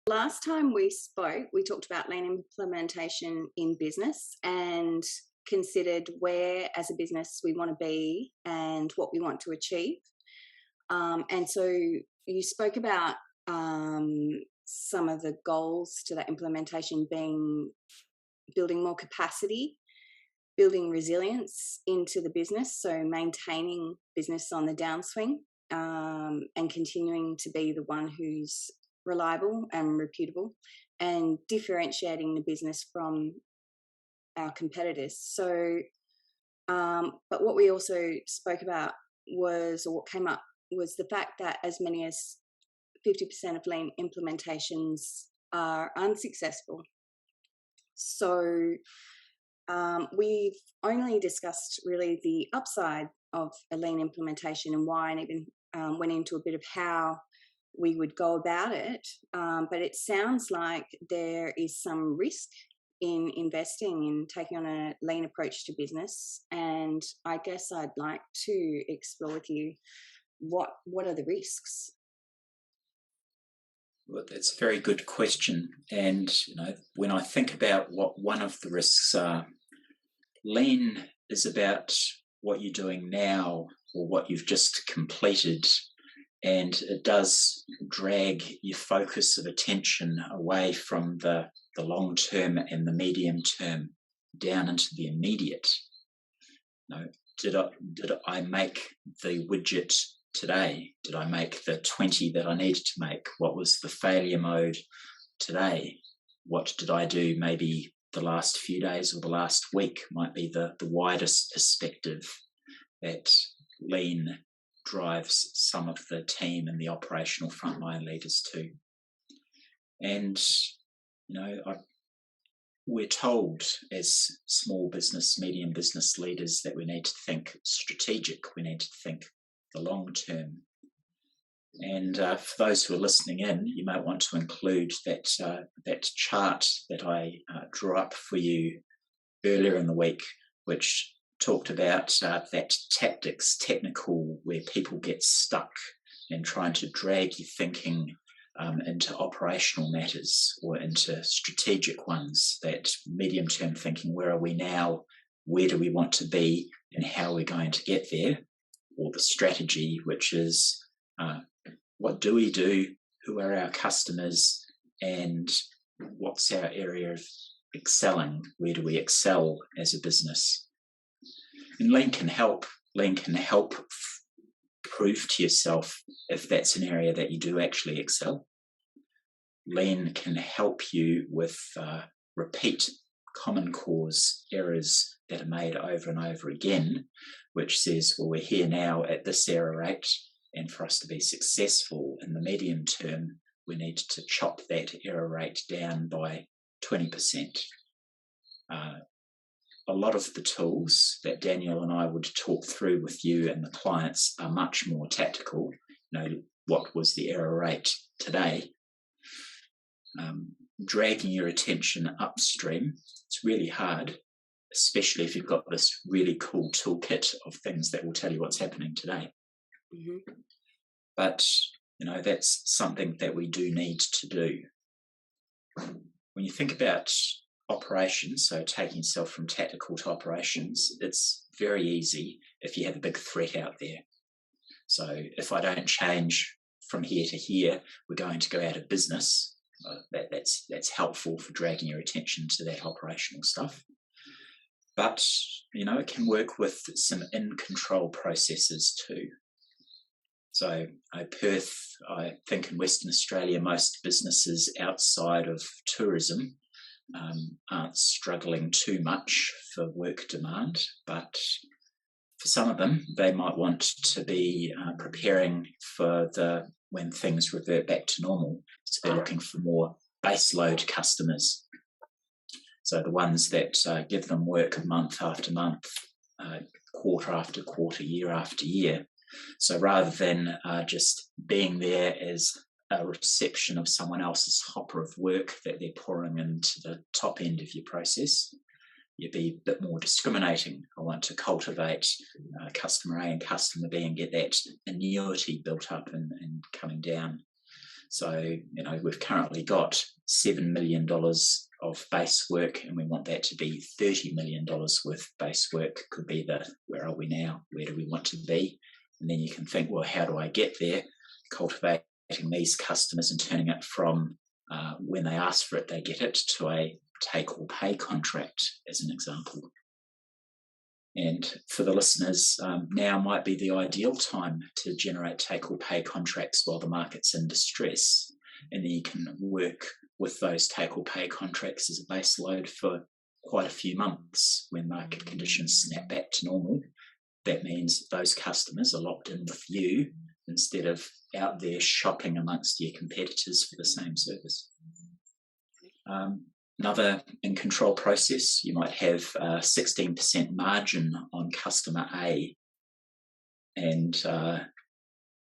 Last time we spoke, we talked about lean implementation in business and considered where, as a business, we want to be and what we want to achieve. And so you spoke about some of the goals to that implementation being building more capacity, building resilience into the business, so maintaining business on the downswing, and continuing to be the one who's reliable and reputable, and differentiating the business from our competitors. So, but what we also spoke about was, or what came up was the fact that as many as 50% of lean implementations are unsuccessful. So we've only discussed really the upside of a lean implementation and why, and even went into a bit of how we would go about it. But it sounds like there is some risk in investing in taking on a lean approach to business. And I guess I'd like to explore with you what are the risks? Well, that's a very good question. And when I think about what one of the risks are, lean is about what you're doing now or what you've just completed, and it does drag your focus of attention away from the long term and the medium term down into the immediate. Did I make the widget today? Did I make the 20 that I needed to make? What was the failure mode today? What did I do maybe the last few days or the last week might be the widest perspective that lean drives some of the team and the operational frontline leaders to. And, we're told as small business, medium business leaders that we need to think strategic, we need to think the long term. And for those who are listening in, you might want to include that chart that I drew up for you earlier in the week, which talked about that technical, where people get stuck in trying to drag your thinking into operational matters or into strategic ones, that medium-term thinking, where are we now, where do we want to be, and how we're going to get there, or the strategy, which is what do we do, who are our customers, and what's our area of excelling, where do we excel as a business. And lean can help prove to yourself if that's an area that you do actually excel. Lean can help you with repeat common cause errors that are made over and over again, which says, well, we're here now at this error rate, and for us to be successful in the medium term, we need to chop that error rate down by 20%. A lot of the tools that Daniel and I would talk through with you and the clients are much more tactical. What was the error rate today? Dragging your attention upstream, it's really hard, especially if you've got this really cool toolkit of things that will tell you what's happening today. Mm-hmm. But, that's something that we do need to do. When you think about operations, so taking yourself from tactical to operations, it's very easy if you have a big threat out there. So if I don't change from here to here, we're going to go out of business. That's helpful for dragging your attention to that operational stuff. But, it can work with some in-control processes too. So Perth, I think in Western Australia, most businesses outside of tourism aren't struggling too much for work demand, but for some of them, they might want to be preparing for when things revert back to normal. So they're looking for more baseload customers. So the ones that give them work month after month, quarter after quarter, year after year. So rather than just being there as a reception of someone else's hopper of work that they're pouring into the top end of your process, you'd be a bit more discriminating. I want to cultivate customer A and customer B and get that annuity built up and coming down. So, we've currently got $7 million of base work, and we want that to be $30 million worth of base work. Could be where are we now? Where do we want to be? And then you can think, well, how do I get there? Cultivating these customers and turning it from when they ask for it, they get it, to a take or pay contract, as an example. And for the listeners, now might be the ideal time to generate take or pay contracts while the market's in distress. And then you can work with those take or pay contracts as a base load for quite a few months when market conditions snap back to normal. That means those customers are locked in with you instead of out there shopping amongst your competitors for the same service. Another in-control process, you might have a 16% margin on customer A, and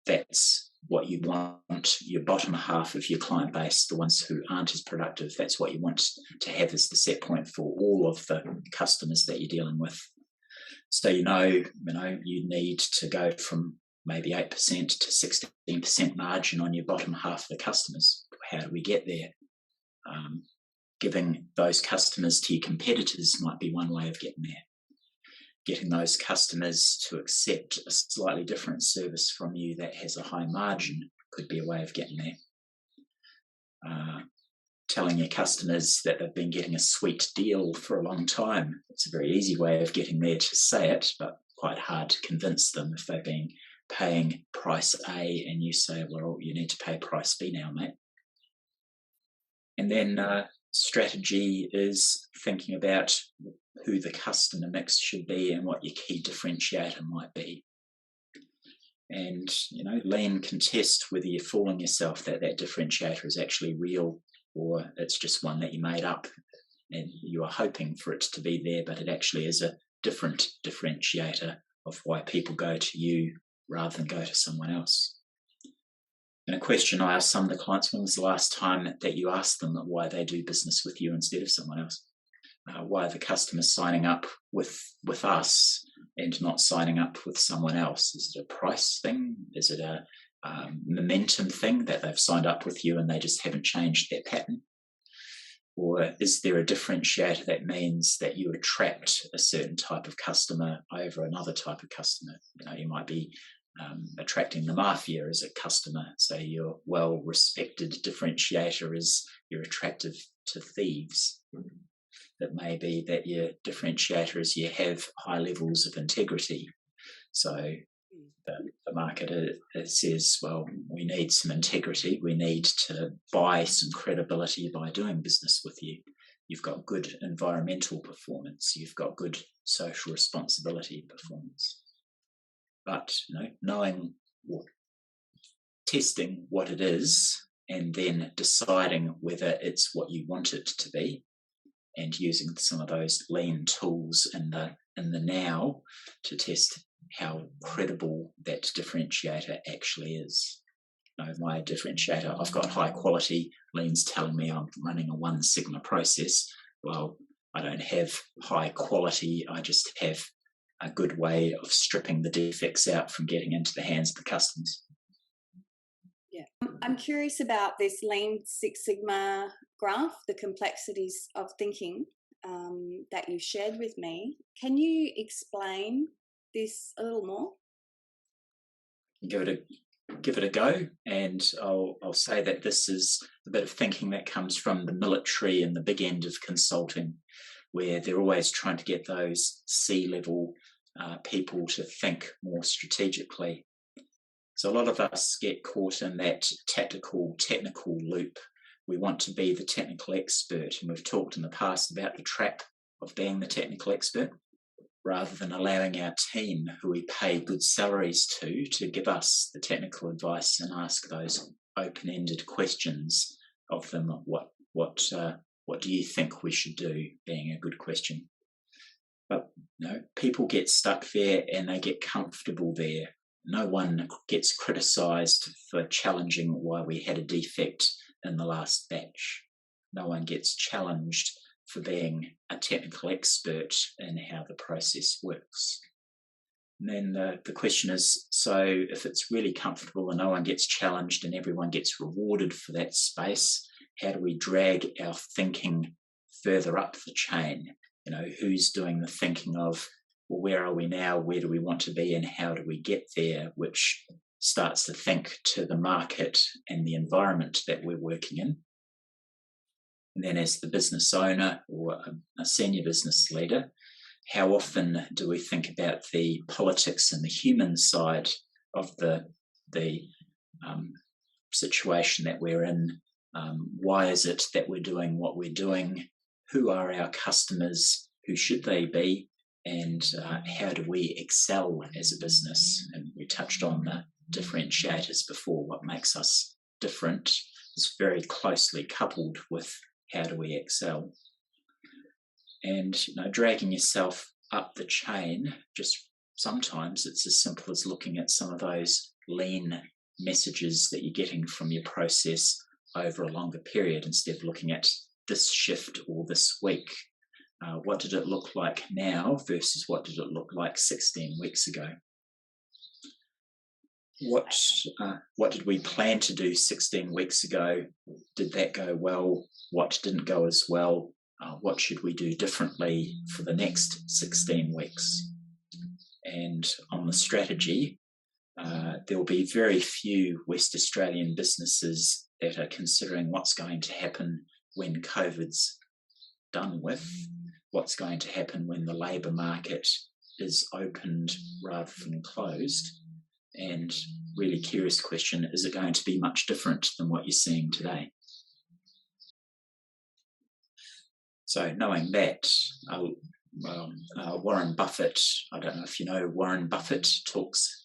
that's what you want your bottom half of your client base, the ones who aren't as productive, that's what you want to have as the set point for all of the customers that you're dealing with. So you need to go from maybe 8% to 16% margin on your bottom half of the customers. How do we get there? Giving those customers to your competitors might be one way of getting there. Getting those customers to accept a slightly different service from you that has a high margin could be a way of getting there. Telling your customers that they've been getting a sweet deal for a long time. It's a very easy way of getting there to say it, but quite hard to convince them if they've been paying price A and you say, well, you need to pay price B now, mate. And then strategy is thinking about who the customer mix should be and what your key differentiator might be. And, lean can test whether you're fooling yourself that differentiator is actually real, or it's just one that you made up and you are hoping for it to be there, but it actually is a different differentiator of why people go to you rather than go to someone else. And a question I ask some of the clients, when was the last time that you asked them why they do business with you instead of someone else? Why are the customers signing up with us and not signing up with someone else? Is it a price thing? Is it a momentum thing that they've signed up with you and they just haven't changed their pattern? Or is there a differentiator that means that you attract a certain type of customer over another type of customer? You might be attracting the mafia as a customer, so your well-respected differentiator is you're attractive to thieves. It may be that your differentiator is you have high levels of integrity. So the market says, well, we need some integrity. We need to buy some credibility by doing business with you. You've got good environmental performance. You've got good social responsibility performance. But knowing, testing what it is, and then deciding whether it's what you want it to be, and using some of those lean tools in the now to test how credible that differentiator actually is. My differentiator, I've got high quality, lean's telling me I'm running a 1 Sigma process. Well, I don't have high quality, I just have a good way of stripping the defects out from getting into the hands of the customers. Yeah, I'm curious about this Lean Six Sigma graph, the complexities of thinking that you shared with me. Can you explain this a little more? Give it a go, and I'll say that this is a bit of thinking that comes from the military and the big end of consulting, where they're always trying to get those C-level people to think more strategically. So a lot of us get caught in that technical loop. We want to be the technical expert, and we've talked in the past about the trap of being the technical expert, rather than allowing our team, who we pay good salaries to give us the technical advice and ask those open-ended questions of them. What do you think we should do? Being a good question. But people get stuck there and they get comfortable there. No one gets criticised for challenging why we had a defect in the last batch. No one gets challenged for being a technical expert in how the process works. And then the question is, so if it's really comfortable and no one gets challenged and everyone gets rewarded for that space, how do we drag our thinking further up the chain? Who's doing the thinking of, well, where are we now? Where do we want to be? And how do we get there? Which starts to think to the market and the environment that we're working in. And then as the business owner or a senior business leader, how often do we think about the politics and the human side of the situation that we're in? Why is it that we're doing what we're doing? Who are our customers? Who should they be? And how do we excel as a business? And we touched on the differentiators before. What makes us different is very closely coupled with how do we excel. And dragging yourself up the chain, just sometimes it's as simple as looking at some of those lean messages that you're getting from your process over a longer period instead of looking at this shift or this week. What did it look like now versus what did it look like 16 weeks ago? What did we plan to do 16 weeks ago? Did that go well? What didn't go as well? What should we do differently for the next 16 weeks? And on the strategy, there will be very few West Australian businesses that are considering what's going to happen when COVID's done with, what's going to happen when the labour market is opened rather than closed. And really curious question, is it going to be much different than what you're seeing today? So knowing that, Warren Buffett, I don't know if you know, Warren Buffett talks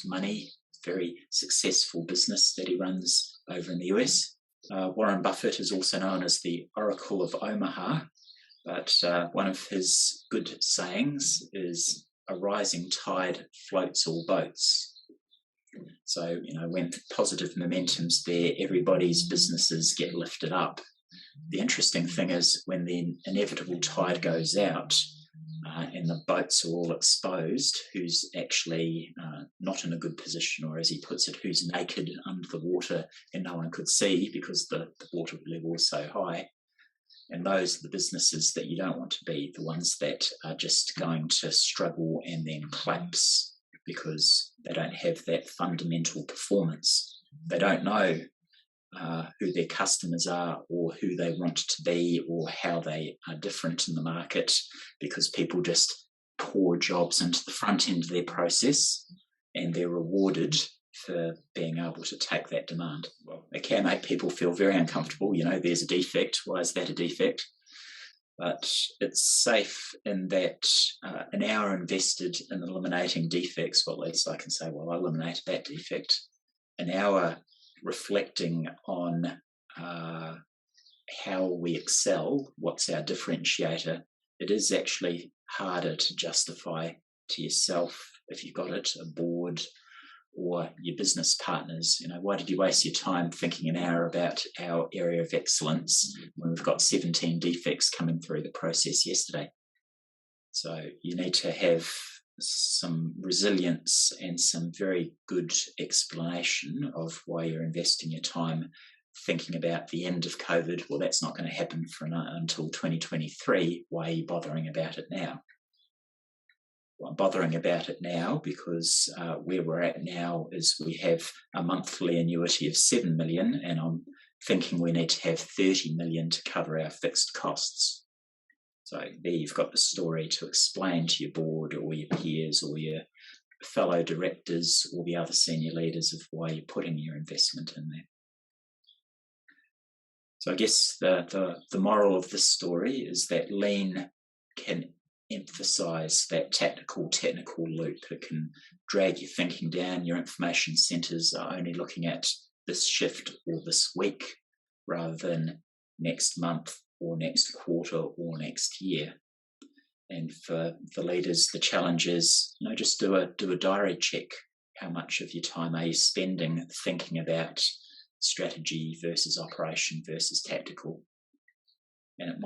money, very successful business that he runs over in the US. Warren Buffett is also known as the Oracle of Omaha, but one of his good sayings is, a rising tide floats all boats. So, when positive momentum's there, everybody's businesses get lifted up. The interesting thing is when the inevitable tide goes out and the boats are all exposed, who's actually not in a good position, or as he puts it, who's naked under the water and no one could see because the water level is so high. And those are the businesses that you don't want to be, the ones that are just going to struggle and then collapse because they don't have that fundamental performance. They don't know who their customers are or who they want to be or how they are different in the market, because people just pour jobs into the front end of their process and they're rewarded for being able to take that demand. Well, it can make people feel very uncomfortable. There's a defect. Why is that a defect? But it's safe in that an hour invested in eliminating defects, well, at least I can say, well, I eliminated that defect. An hour reflecting on how we excel, what's our differentiator, it is actually harder to justify to yourself, if you've got it, a board, or your business partners. Why did you waste your time thinking an hour about our area of excellence when we've got 17 defects coming through the process yesterday? So you need to have some resilience and some very good explanation of why you're investing your time thinking about the end of COVID. Well, that's not going to happen until 2023. Why are you bothering about it now? Well, I'm bothering about it now because where we're at now is we have a monthly annuity of 7 million, and I'm thinking we need to have 30 million to cover our fixed costs. So there you've got the story to explain to your board or your peers or your fellow directors or the other senior leaders of why you're putting your investment in there. So I guess the moral of this story is that lean can emphasize that technical loop. It can drag your thinking down. Your information centers are only looking at this shift or this week rather than next month or next quarter or next year. And for the leaders, the challenge is, just do a diary check. How much of your time are you spending thinking about strategy versus operation versus tactical? And it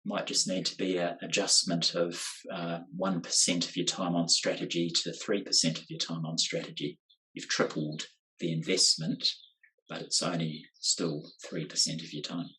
might just need to be an adjustment of 1% of your time on strategy to 3% of your time on strategy. You've tripled the investment, but it's only still 3% of your time.